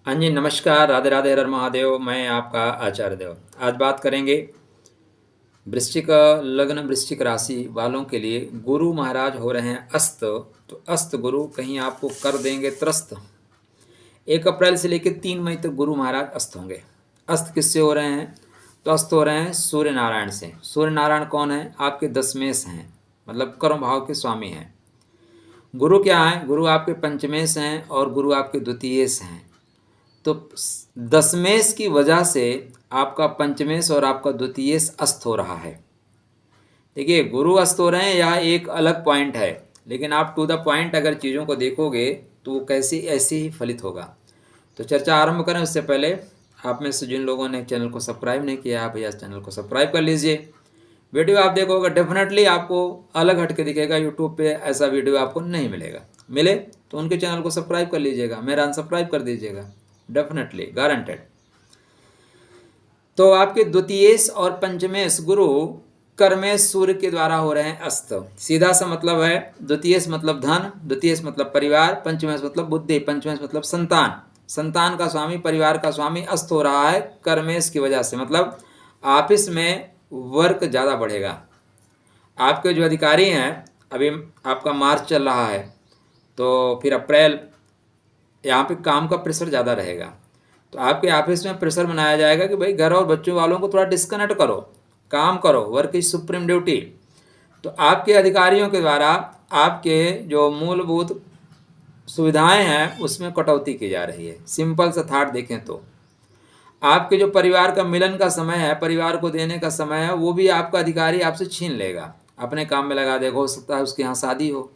हाँ जी, नमस्कार, राधे राधे, हर हर महादेव। मैं आपका आचार्य देव। आज बात करेंगे वृश्चिक लग्न, वृश्चिक राशि वालों के लिए गुरु महाराज हो रहे हैं अस्त। तो अस्त गुरु कहीं आपको कर देंगे त्रस्त। 1 अप्रैल से लेकर 3 मई तक गुरु महाराज अस्त होंगे। अस्त किससे हो रहे हैं? तो अस्त हो रहे हैं सूर्य नारायण से। सूर्य नारायण कौन है? आपके दशमेश हैं, मतलब कर्म भाव के स्वामी हैं। गुरु क्या है? गुरु आपके पंचमेश हैं और गुरु आपके द्वितीयेश हैं। तो दशमेश की वजह से आपका पंचमेश और आपका द्वितीयेश अस्त हो रहा है। देखिए, गुरु अस्त हो रहे हैं, यह एक अलग पॉइंट है, लेकिन आप टू द पॉइंट अगर चीज़ों को देखोगे तो वो कैसी ऐसे ही फलित होगा। तो चर्चा आरंभ करें उससे पहले आप में से जिन लोगों ने चैनल को सब्सक्राइब नहीं किया, आप भैया चैनल को सब्सक्राइब कर लीजिए। वीडियो आप देखोगे डेफिनेटली आपको अलग हट के दिखेगा। यूट्यूब पे ऐसा वीडियो आपको नहीं मिलेगा। मिले तो उनके चैनल को सब्सक्राइब कर लीजिएगा, मेरा अनसब्सक्राइब कर दीजिएगा, डेफिनेटली गारंटेड। तो आपके द्वितीयेश और पंचमेश गुरु कर्मेश सूर्य के द्वारा हो रहे हैं अस्त। सीधा सा मतलब है, द्वितीयेश मतलब धन, द्वितीयेश मतलब परिवार, पंचमेश मतलब बुद्धि, पंचमेश मतलब संतान। संतान का स्वामी, परिवार का स्वामी अस्त हो रहा है कर्मेश की वजह से। मतलब ऑफिस में वर्क ज़्यादा बढ़ेगा। आपके जो अधिकारी हैं, अभी आपका मार्च चल रहा है तो फिर अप्रैल, यहाँ पे काम का प्रेशर ज़्यादा रहेगा। तो आपके ऑफिस में प्रेशर बनाया जाएगा कि भाई घर और बच्चों वालों को थोड़ा डिस्कनेक्ट करो, काम करो, वर्क इज सुप्रीम ड्यूटी। तो आपके अधिकारियों के द्वारा आपके जो मूलभूत सुविधाएं हैं उसमें कटौती की जा रही है। सिंपल सा थाट देखें तो आपके जो परिवार का मिलन का समय है, परिवार को देने का समय है, वो भी आपका अधिकारी आपसे छीन लेगा, अपने काम में लगा देगा। हो सकता है उसके यहाँ शादी हो।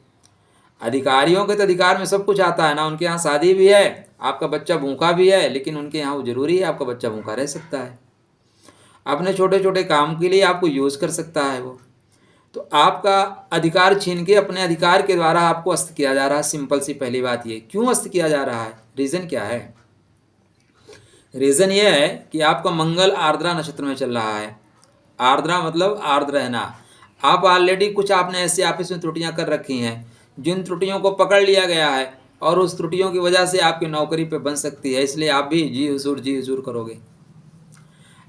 अधिकारियों के तो अधिकार में सब कुछ आता है ना। उनके यहाँ शादी भी है, आपका बच्चा भूखा भी है, लेकिन उनके यहाँ वो जरूरी है आपका बच्चा भूखा रह सकता है। अपने छोटे छोटे काम के लिए आपको यूज़ कर सकता है वो। तो आपका अधिकार छीन के अपने अधिकार के द्वारा आपको अस्त किया जा रहा है। सिंपल सी पहली बात ये, क्यों अस्त किया जा रहा है? रीज़न क्या है? रीज़न ये है कि आपका मंगल आर्द्रा नक्षत्र में चल रहा है। आर्द्रा मतलब आर्द्र रहना। आप ऑलरेडी कुछ आपने ऐसे ऑफिस में त्रुटियां कर रखी हैं, जिन त्रुटियों को पकड़ लिया गया है और उस त्रुटियों की वजह से आपकी नौकरी पे बन सकती है, इसलिए आप भी जी हुजूर करोगे,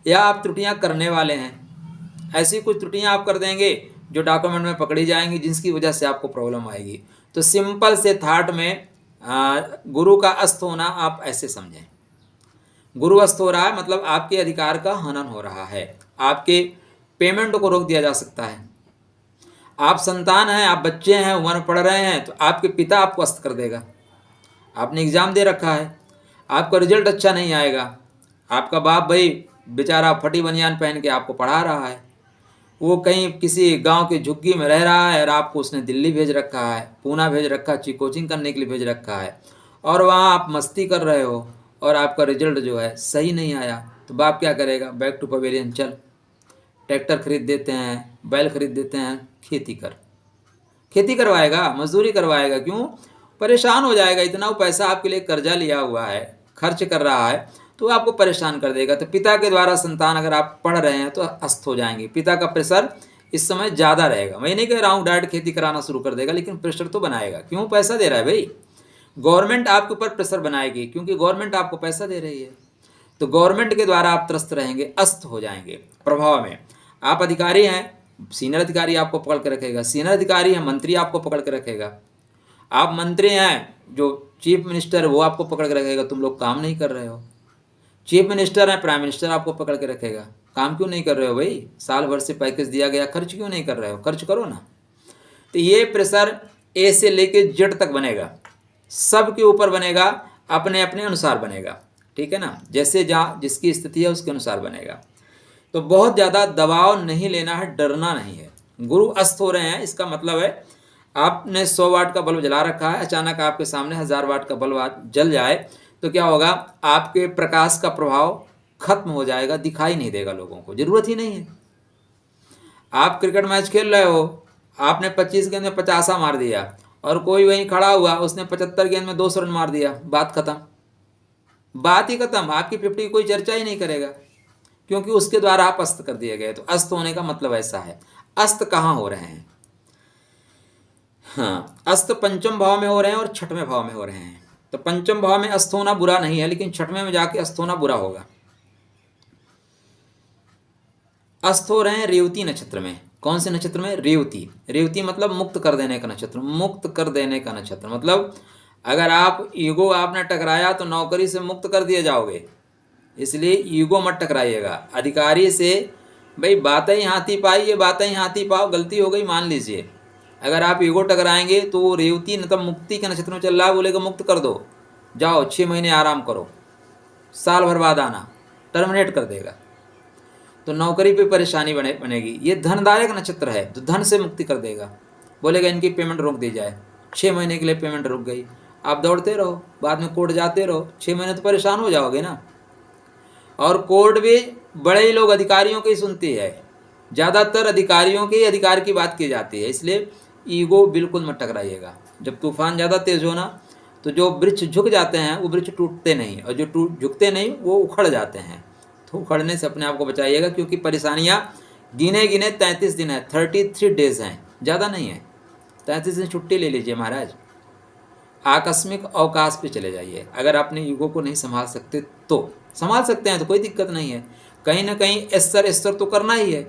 या आप त्रुटियां करने वाले हैं। ऐसी कुछ त्रुटियां आप कर देंगे जो डॉक्यूमेंट में पकड़ी जाएंगी, जिसकी वजह से आपको प्रॉब्लम आएगी। तो सिंपल से थाट में गुरु का अस्त होना आप ऐसे समझें। गुरु अस्त हो रहा है मतलब आपके अधिकार का हनन हो रहा है, आपके पेमेंट को रोक दिया जा सकता है। आप संतान हैं, आप बच्चे हैं, उम्र में पढ़ रहे हैं, तो आपके पिता आपको अस्त कर देगा। आपने एग्ज़ाम दे रखा है, आपका रिजल्ट अच्छा नहीं आएगा। आपका बाप भाई बेचारा फटी बनियान पहन के आपको पढ़ा रहा है, वो कहीं किसी गांव के झुग्गी में रह रहा है और आपको उसने दिल्ली भेज रखा है, पूना भेज रखा है, कोचिंग करने के लिए भेज रखा है, और वहाँ आप मस्ती कर रहे हो और आपका रिजल्ट जो है सही नहीं आया। तो बाप क्या करेगा? बैक टू पवेलियन चल, ट्रैक्टर खरीद देते हैं, बैल खरीद देते हैं, खेती कर। खेती करवाएगा, मजदूरी करवाएगा। क्यों? परेशान हो जाएगा। इतना वो पैसा आपके लिए कर्जा लिया हुआ है, खर्च कर रहा है, तो आपको परेशान कर देगा। तो पिता के द्वारा संतान अगर आप पढ़ रहे हैं तो अस्त हो जाएंगे। पिता का प्रेशर इस समय ज़्यादा रहेगा। मैं नहीं कह रहा हूँ डायरेक्ट खेती कराना शुरू कर देगा, लेकिन प्रेशर तो बनाएगा। क्यों? पैसा दे रहा है भाई। गवर्नमेंट आपके ऊपर प्रेशर बनाएगी, क्योंकि गवर्नमेंट आपको पैसा दे रही है। तो गवर्नमेंट के द्वारा आप त्रस्त रहेंगे, अस्त हो जाएंगे प्रभाव में। आप अधिकारी हैं, सीनियर अधिकारी आपको पकड़ के रखेगा। सीनियर अधिकारी है, मंत्री आपको पकड़ के रखेगा। आप मंत्री हैं, जो चीफ मिनिस्टर है वो आपको पकड़ के रखेगा, तुम लोग काम नहीं कर रहे हो। चीफ मिनिस्टर है, प्राइम मिनिस्टर आपको पकड़ के रखेगा, काम क्यों नहीं कर रहे हो भाई? साल भर से पैकेज दिया गया, खर्च क्यों नहीं कर रहे हो? खर्च करो ना। तो ये प्रेशर ए से लेके जेड तक बनेगा, सबके ऊपर बनेगा, अपने अपने अनुसार बनेगा। ठीक है ना? जैसे जहाँ जिसकी स्थिति है उसके अनुसार बनेगा। तो बहुत ज़्यादा दबाव नहीं लेना है, डरना नहीं है। गुरु अस्त हो रहे हैं, इसका मतलब है आपने 100 वाट का बल्ब जला रखा है, अचानक आपके सामने 1000 वाट का बल्ब जल जाए तो क्या होगा? आपके प्रकाश का प्रभाव खत्म हो जाएगा, दिखाई नहीं देगा, लोगों को ज़रूरत ही नहीं है। आप क्रिकेट मैच खेल रहे हो, आपने 25 गेंद में 50 मार दिया और कोई वहीं खड़ा हुआ, उसने 75 गेंद में 200 रन मार दिया, बात खत्म, बात ही खत्म। आपकी 50 की कोई चर्चा ही नहीं करेगा, क्योंकि उसके द्वारा आप अस्त कर दिए गए। तो अस्त होने का मतलब ऐसा है। अस्त कहाँ हो रहे हैं? हाँ, अस्त पंचम भाव में हो रहे हैं और छठवें भाव में हो रहे हैं। तो पंचम भाव में अस्त होना बुरा नहीं है, लेकिन छठवें में जाके अस्त होना बुरा होगा। अस्त हो रहे हैं रेवती नक्षत्र में। कौन से नक्षत्र में? रेवती। रेवती मतलब मुक्त कर देने का नक्षत्र, मुक्त कर देने का नक्षत्र। मतलब अगर आप ईगो आपने टकराया तो नौकरी से मुक्त कर दिए जाओगे, इसलिए ईगो मत टकराइएगा। अधिकारी से भाई बातें ही हाथी पाई, ये बातें ही हाथी पाओ, गलती हो गई मान लीजिए। अगर आप ईगो टकराएंगे तो वो रेवती मतलब मुक्ति के नक्षत्र में चल रहा है, बोलेगा मुक्त कर दो, जाओ 6 महीने आराम करो, साल भर बाद आना, टर्मिनेट कर देगा। तो नौकरी पे परेशानी बनेगी। ये धनदायक नक्षत्र है, तो धन से मुक्ति कर देगा। बोलेगा इनकी पेमेंट रोक दी जाए, 6 महीने के लिए पेमेंट रुक गई, आप दौड़ते रहो, बाद में कोर्ट जाते रहो, 6 महीने तो परेशान हो जाओगे ना। और कोर्ट भी बड़े ही लोग अधिकारियों की सुनती है, ज़्यादातर अधिकारियों के अधिकार की बात की जाती है। इसलिए ईगो बिल्कुल मत टकराइएगा। जब तूफान ज़्यादा तेज हो ना, तो जो वृक्ष झुक जाते हैं वो वृक्ष टूटते नहीं, और जो झुकते नहीं वो उखड़ जाते हैं। तो उखड़ने से अपने आप को बचाइएगा, क्योंकि परेशानियाँ गिने 33 दिन है, 33 डेज हैं, ज़्यादा नहीं है। 33 दिन छुट्टी ले लीजिए महाराज, आकस्मिक अवकाश पे चले जाइए। अगर अपने ईगो को नहीं संभाल सकते तो, संभाल सकते हैं तो कोई दिक्कत नहीं है। कहीं ना कहीं स्तर तो करना ही है,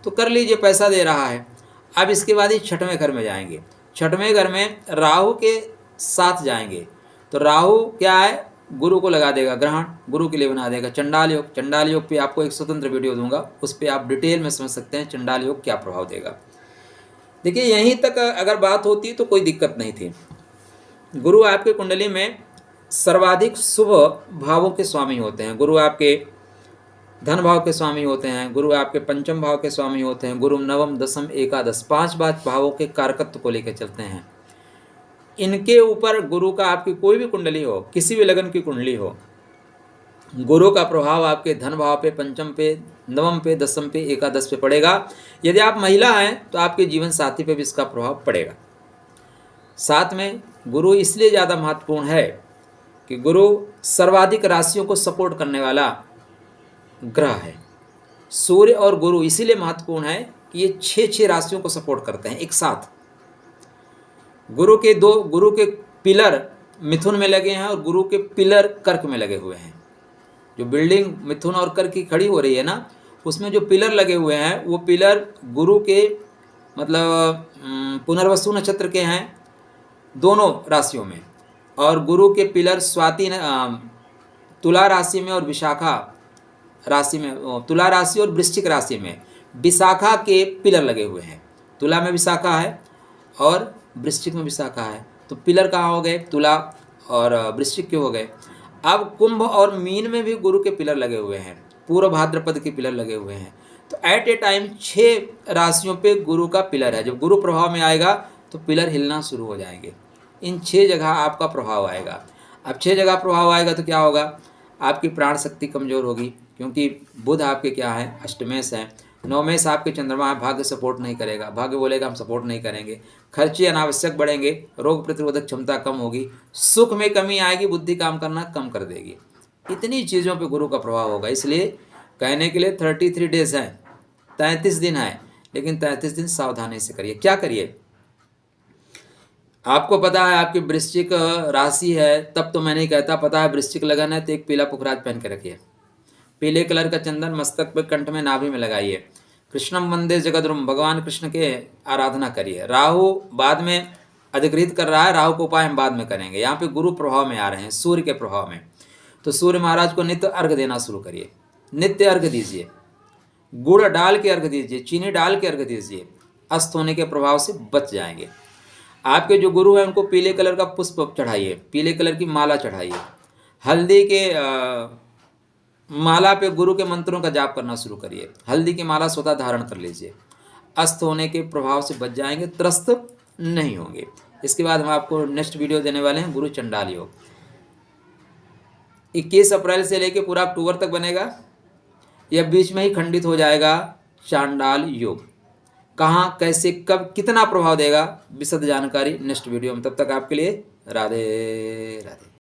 तो कर लीजिए, पैसा दे रहा है। अब इसके बाद ही छठवें घर में जाएंगे। छठवें घर में राहु के साथ जाएंगे, तो राहु क्या है? गुरु को लगा देगा ग्रहण, गुरु के लिए बना देगा चंडाल योग। चंडाल योग पे आपको एक स्वतंत्र वीडियो दूंगा, उस पर आप डिटेल में समझ सकते हैं चंडाल योग क्या प्रभाव देगा। देखिए यहीं तक अगर बात होती तो कोई दिक्कत नहीं थी। गुरु आपके कुंडली में सर्वाधिक शुभ भावों के स्वामी होते हैं। गुरु आपके धन भाव के स्वामी होते हैं, गुरु आपके पंचम भाव के स्वामी होते हैं, गुरु नवम दसम एकादश 5 भावों के कारकत्व को लेकर चलते हैं। इनके ऊपर गुरु का आपकी कोई भी कुंडली हो, किसी भी लगन की कुंडली हो, गुरु का प्रभाव आपके धन भाव पे, पंचम पे, नवम पे, दसम पे, एकादश पे पड़ेगा। यदि आप महिला हैं तो आपके जीवन साथी पे भी इसका प्रभाव पड़ेगा। साथ में गुरु इसलिए ज़्यादा महत्वपूर्ण है कि गुरु सर्वाधिक राशियों को सपोर्ट करने वाला ग्रह है। सूर्य और गुरु इसीलिए महत्वपूर्ण है कि ये 6 राशियों को सपोर्ट करते हैं एक साथ। गुरु के पिलर मिथुन में लगे हैं और गुरु के पिलर कर्क में लगे हुए हैं। जो बिल्डिंग मिथुन और कर्क की खड़ी हो रही है ना, उसमें जो पिलर लगे हुए हैं वो पिलर गुरु के मतलब पुनर्वसु नक्षत्र के हैं दोनों राशियों में, और गुरु के पिलर तुला राशि में और विशाखा राशि में, तुला राशि और वृश्चिक राशि में विशाखा के पिलर लगे हुए हैं। तुला में विशाखा है और वृश्चिक में विशाखा है, तो पिलर कहाँ हो गए? तुला और वृश्चिक के हो गए। अब कुंभ और मीन में भी गुरु के पिलर लगे हुए हैं, पूर्व भाद्रपद के पिलर लगे हुए हैं। तो एट ए टाइम 6 राशियों पे गुरु का पिलर है। जब गुरु प्रभाव में आएगा तो पिलर हिलना शुरू हो जाएंगे। इन 6 जगह आपका प्रभाव आएगा। अब 6 जगह प्रभाव आएगा तो क्या होगा? आपकी प्राण शक्ति कमज़ोर होगी, क्योंकि बुध आपके क्या है? अष्टमेश है। नवमेश आपके चंद्रमा है, भाग्य सपोर्ट नहीं करेगा, भाग्य बोलेगा हम सपोर्ट नहीं करेंगे। खर्चे अनावश्यक बढ़ेंगे, रोग प्रतिरोधक क्षमता कम होगी, सुख में कमी आएगी, बुद्धि काम करना कम कर देगी। इतनी चीज़ों पे गुरु का प्रभाव होगा। इसलिए कहने के लिए 33 डेज हैं, 33 दिन है, लेकिन 33 दिन सावधानी से करिए। क्या करिए? आपको पता है आपकी वृश्चिक राशि है, तब तो मैं नहीं कहता, पता है वृश्चिक लगन है तो एक पीला पुखराज पहन के रखिए, पीले कलर का चंदन मस्तक पे, कंठ में, नाभि में लगाइए। कृष्णम वंदे जगद्रुम, भगवान कृष्ण के आराधना करिए। राहु बाद में अधिकृत कर रहा है, राहु को उपाय हम बाद में करेंगे। यहाँ पे गुरु प्रभाव में आ रहे हैं, सूर्य के प्रभाव में, तो सूर्य महाराज को नित्य अर्घ देना शुरू करिए। नित्य अर्घ दीजिए, गुड़ डाल के अर्घ दीजिए, चीनी डाल के अर्घ दीजिए, अस्त होने के प्रभाव से बच जाएंगे। आपके जो गुरु हैं उनको पीले कलर का पुष्प चढ़ाइए, पीले कलर की माला चढ़ाइए। हल्दी के माला पे गुरु के मंत्रों का जाप करना शुरू करिए। हल्दी की माला स्वतः धारण कर लीजिए, अस्त होने के प्रभाव से बच जाएंगे, त्रस्त नहीं होंगे। इसके बाद हम आपको नेक्स्ट वीडियो देने वाले हैं गुरु चंडाल योग। 21 अप्रैल से लेकर पूरा अक्टूबर तक बनेगा, या बीच में ही खंडित हो जाएगा चांडाल योग। कहाँ, कैसे, कब, कितना प्रभाव देगा, विशद जानकारी नेक्स्ट वीडियो में। तब तक आपके लिए राधे राधे।